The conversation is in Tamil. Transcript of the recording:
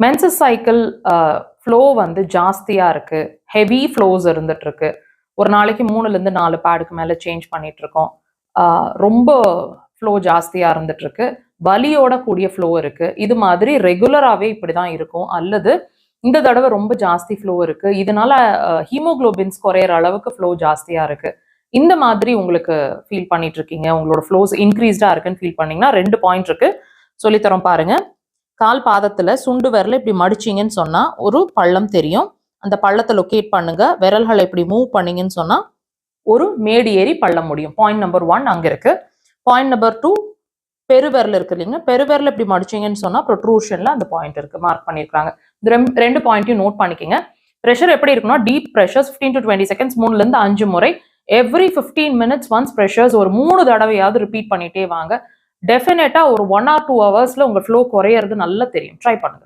மென்சஸ் சைக்கிள் ஃப்ளோ வந்து ஜாஸ்தியாக இருக்குது, ஹெவி ஃப்ளோஸ் இருந்துட்டு இருக்கு. ஒரு நாளைக்கு 3லேருந்து 4 பேடுக்கு மேலே சேஞ்ச் பண்ணிட்டு இருக்கோம். ரொம்ப ஃப்ளோ ஜாஸ்தியாக இருந்துட்டு இருக்கு, வலியோட கூடிய ஃப்ளோ இருக்கு. இது மாதிரி ரெகுலராகவே இப்படி தான் இருக்கும். அல்லது இந்த தடவை ரொம்ப ஜாஸ்தி ஃப்ளோ இருக்கு, இதனால ஹீமோகுளோபின்ஸ் குறையிற அளவுக்கு ஃப்ளோ ஜாஸ்தியாக இருக்கு. இந்த மாதிரி உங்களுக்கு ஃபீல் பண்ணிட்டு இருக்கீங்க, உங்களோட ஃப்ளோஸ் இன்க்ரீஸ்டாக இருக்குன்னு ஃபீல் பண்ணீங்கன்னா 2 பாயிண்ட் இருக்கு, சொல்லித்தரோம் பாருங்க. கால் பாதத்துல சுண்டு விரல இப்படி மடிச்சிங்கன்னு சொன்னா ஒரு பள்ளம் தெரியும். அந்த பள்ளத்தை லொக்கேட் பண்ணுங்க. விரல்களை இப்படி மூவ் பண்ணீங்கன்னு சொன்னா ஒரு மேடு ஏறி பள்ளம் முடியும். பாயிண்ட் நம்பர் 1 அங்க இருக்கு. பாயிண்ட் நம்பர் 2, பெருவிரல் இருக்கு இல்லைங்க, பெருவிரல் இப்படி மடிச்சிங்கன்னு சொன்னா ப்ரொட்ரூஷன்ல அந்த பாயிண்ட் இருக்கு, மார்க் பண்ணிருக்காங்க. இந்த 2 பாயிண்ட்டையும் நோட் பண்ணிக்கங்க. ப்ரெஷர் எப்படி இருக்குன்னா டீப் ப்ரெஷர்ஸ் 15 to 20 செகண்ட்ஸ் 3லேருந்து 5 முறை எவ்ரி 15 minutes ஒன்ஸ் ப்ரெஷர்ஸ் ஒரு 3 தடவையாவது ரிப்பீட் பண்ணிட்டே வாங்க. டெஃபினட்டா ஒரு 1 or 2 ஹவர்ஸ்ல உங்க ஃப்ளோ குறையிறது நல்லா தெரியும். ட்ரை பண்ணுங்க.